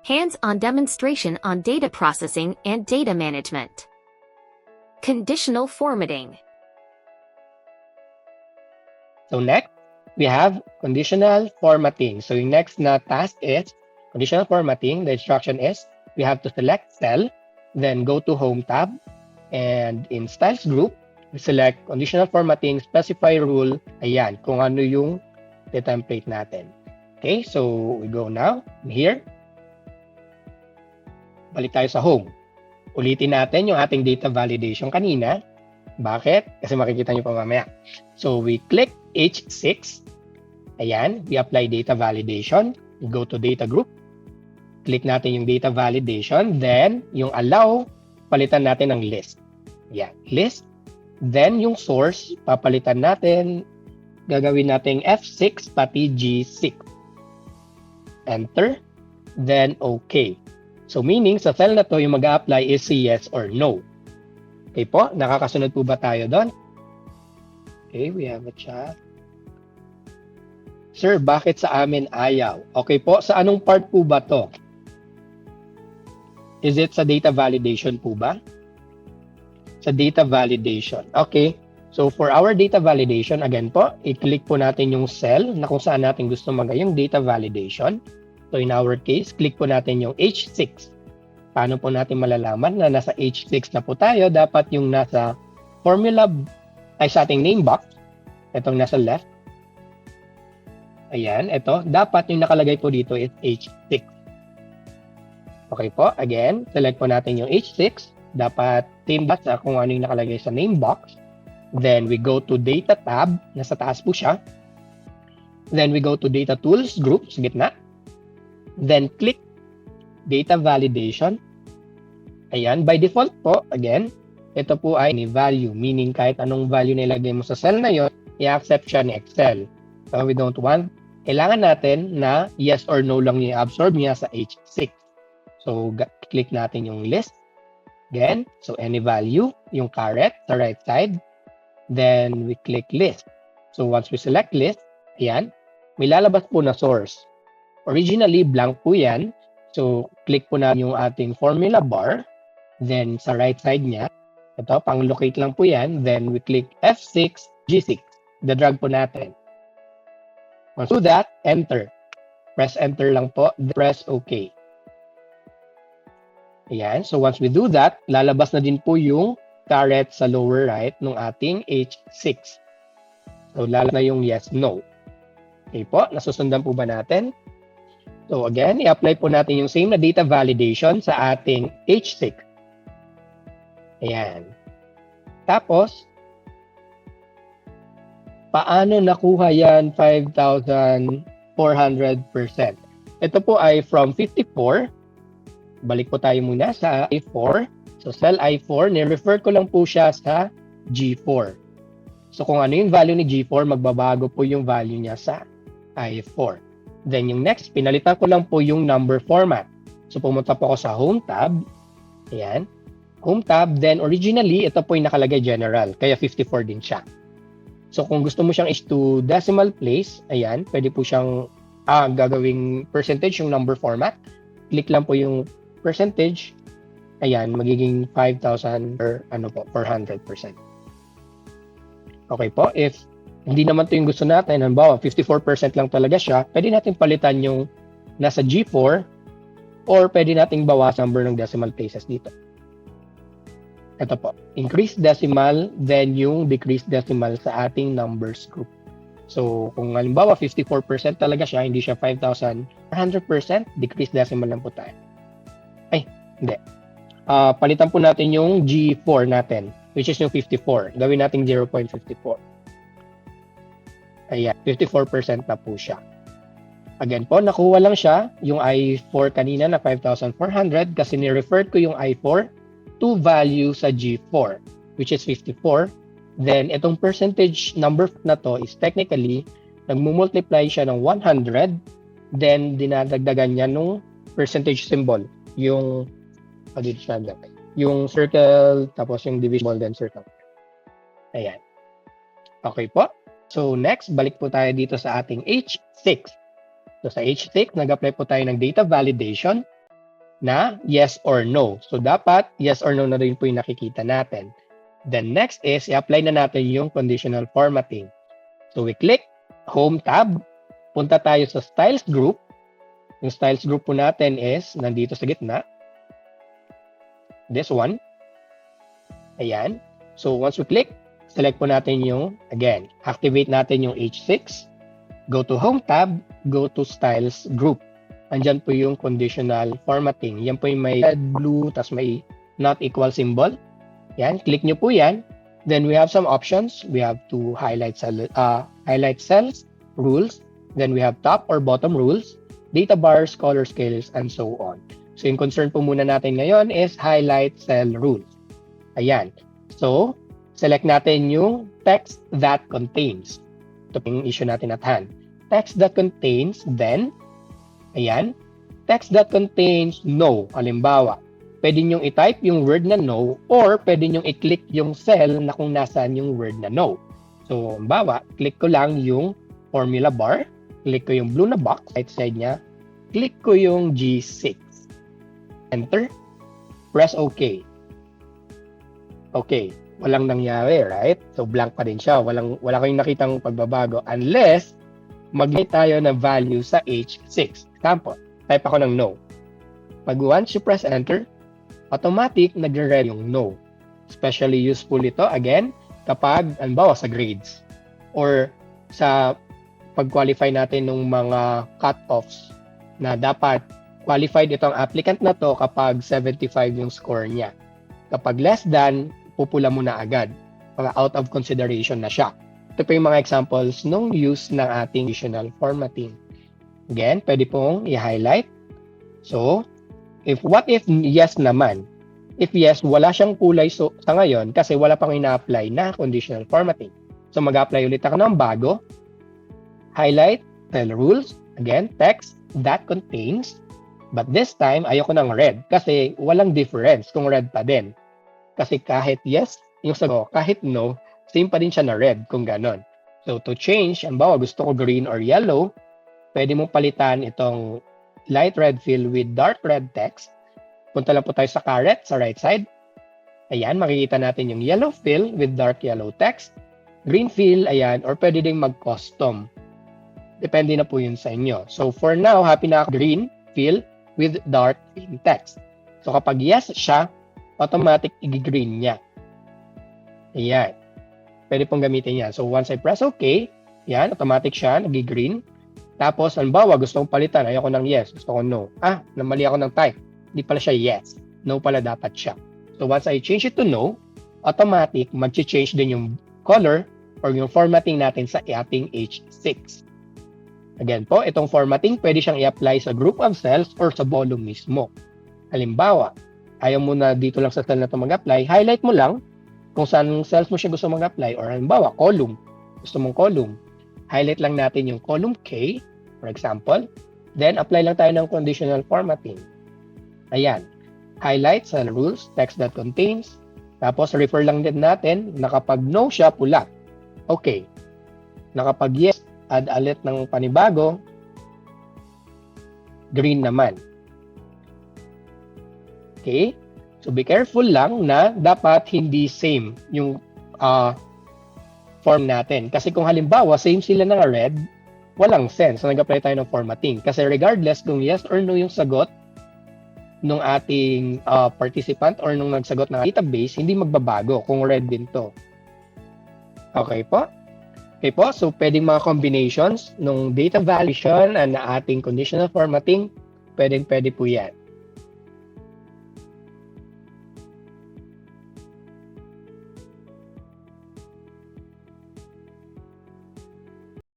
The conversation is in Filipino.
Hands-on demonstration on data processing and data management. Conditional formatting. So next, we have conditional formatting. So yung next na task is conditional formatting. The instruction is we have to select cell, then go to Home tab, and in Styles group, we select conditional formatting, specify rule. Ayan, kung ano yung template natin. Okay, so we go now. Here, balik tayo sa Home. Ulitin natin yung ating data validation kanina. Bakit? Kasi makikita nyo pa mamaya. So we click H6. Ayan, we apply data validation. We go to data group. Click natin yung data validation. Then, yung allow, palitan natin ng list. Ayan, list. Then, yung source, papalitan natin. Gagawin natin F6 pati G6. Enter. Then, OK. So, meaning, sa cell na to, yung mag-a-apply is yes or no. Okay po, nakakasunod po ba tayo doon? Okay, we have a chat. Sir, bakit sa amin ayaw? Okay po, sa anong part po ba to? Is it sa data validation po ba? Sa data validation. Okay, so for our data validation, again po, i-click po natin yung cell na kung saan natin gusto yung data validation. So in our case, click po natin yung H6. Paano po natin malalaman na nasa H6 na po tayo? Dapat yung nasa formula ay sa ating name box. Itong nasa left. Ayan, ito. Dapat yung nakalagay po dito is H6. Okay po, again, select po natin yung H6. Dapat same basta kung ano yung nakalagay sa name box. Then we go to data tab. Nasa taas po siya. Then we go to data tools group sa gitna. Then click data validation. Ayan, by default po, again, ito po ay any value, meaning kahit anong value na ilagay mo sa cell na yon, i-accept siya ni Excel. So we don't want, kailangan natin na yes or no lang yung absorb niya sa H6. So click natin yung list. Again, so any value, yung caret sa right side. Then we click list. So once we select list, ayan, may lalabas po na source. Originally, blank po yan. So, click po natin yung ating formula bar. Then, sa right side niya, ito, pang-locate lang po yan. Then, we click F6, G6. The-drag po natin. Once do that, enter. Press enter lang po. Press OK. Ayan. So, once we do that, lalabas na din po yung caret sa lower right ng ating H6. So, lalabas na yung yes, no. Okay po. Nasusundan po ba natin? So again, i-apply po natin yung same na data validation sa ating H6. Ayan. Tapos, paano nakuha yan 5,400%? Ito po ay from 54. Balik po tayo muna sa I4. So cell I4, ni-refer ko lang po siya sa G4. So kung ano yung value ni G4, magbabago po yung value niya sa I4. Then yung next, pinalitan ko lang po yung number format. So pumunta po ako sa Home tab. Ayan. Home tab. Then originally, ito po yung nakalagay general. Kaya 54 din siya. So kung gusto mo siyang to decimal place, ayan, pwede po siyang gagawing percentage yung number format. Click lang po yung percentage. Ayan, magiging 5,000 or 400%. Okay po. If hindi naman ito yung gusto natin, halimbawa 54% lang talaga siya, pwede natin palitan yung nasa G4 or pwede nating bawas number ng decimal places dito. Ito po, increase decimal, then yung decrease decimal sa ating numbers group. So, kung halimbawa 54% talaga siya, hindi siya 5,000, 100%, decrease decimal lang po tayo. Ay, hindi. Palitan po natin yung G4 natin, which is yung 54. Gawin natin 0.54. Ayan, 54% na po siya. Again po, nakuha lang siya, yung I4 kanina na 5,400 kasi ni-refer ko yung I4 to value sa G4, which is 54. Then, itong percentage number na to is technically, nagmumultiply siya ng 100, then dinadagdagan niya nung percentage symbol, yung circle, tapos yung divisible, then circle. Ayan. Okay po. So next, balik po tayo dito sa ating H6. So sa H6, nag-apply po tayo ng data validation. na yes or no. So, dapat yes or no na rin po yung nakikita natin. Then next is, i-apply na natin yung conditional formatting. So, we click Home tab. Punta tayo sa Styles group. Yung Styles group po natin is nandito sa gitna. This one. Ayan. So, once we click, select po natin yung, again, activate natin yung H6. Go to Home tab. Go to Styles group. Andyan po yung conditional formatting. Yan po yung may red, blue, tas may not equal symbol. Yan, click nyo po yan. Then we have some options. We have to highlight cells, rules. Then we have top or bottom rules, data bars, color scales, and so on. So yung concern po muna natin ngayon is highlight cell rules. Ayan. So, select natin yung text that contains. Ito yung issue natin at hand. Text that contains, then, ayan, text that contains no. Halimbawa, pwede nyo i-type yung word na no or pwede nyo i-click yung cell na kung nasaan yung word na no. So, halimbawa, click ko lang yung formula bar, click ko yung blue na box, right side niya, click ko yung G6. Enter, press OK. Okay, walang nangyari, right? So, blank pa din siya. Wala kayong nakitang pagbabago unless mag-type tayo ng value sa H6. Example, type ako ng no. Pag once you press enter, automatic nagre-red yung no. Especially useful ito, again, kapag, halimbawa, sa grades or sa pag-qualify natin ng mga cut-offs na dapat qualified itong applicant na to kapag 75 yung score niya. Kapag less than, pupula mo na agad. Out of consideration na siya. Ito po yung mga examples nung use ng ating conditional formatting. Again, pwede pong i-highlight. So, what if yes naman? If yes, wala siyang kulay sa ngayon kasi wala pang ina-apply na conditional formatting. So, mag-apply ulit ako ng bago. Highlight, cell rules. Again, text that contains. But this time, ayoko ng red kasi walang difference kung red pa din. Kasi kahit yes, yung sagot, kahit no, same pa din siya na red kung ganon. So, to change, halimbawa gusto ko green or yellow, pwede mong palitan itong light red fill with dark red text. Punta lang po tayo sa caret sa right side. Ayan, makikita natin yung yellow fill with dark yellow text. Green fill, ayan, or pwede ding mag-custom. Depende na po yun sa inyo. So for now, happy na ako green fill with dark green text. So kapag yes siya, automatic i-green niya. Ayan. Pwede pong gamitin yan. So once I press OK, yan, automatic siya, nag-green. Tapos, halimbawa, gusto kong palitan, ayoko ng yes, gusto ko no. Namali ako ng type. Hindi pala siya yes. No pala dapat siya. So, once I change it to no, automatic, mag-change din yung color or yung formatting natin sa ating H6. Again po, itong formatting, pwede siyang i-apply sa group of cells or sa volume mismo. Halimbawa, ayaw mo na dito lang sa cell na ito mag-apply, highlight mo lang kung saan cells mo siya gusto mag-apply. Or halimbawa, column. Gusto mong column. Highlight lang natin yung column K, for example. Then, apply lang tayo ng conditional formatting. Ayan. Highlight cell rules, text that contains. Tapos, refer lang din natin na kapag no siya, pula. Okay. Na kapag yes, add ulit ng panibago, green naman. Okay? So, be careful lang na dapat hindi same yung form natin. Kasi kung halimbawa, same sila ng red, walang sense na nag-apply tayo ng formatting. Kasi regardless kung yes or no yung sagot nung ating participant or nung nagsagot ng database, hindi magbabago kung red din to. Okay po? Okay po, so pwedeng mga combinations nung data validation and na ating conditional formatting, pwede po yan.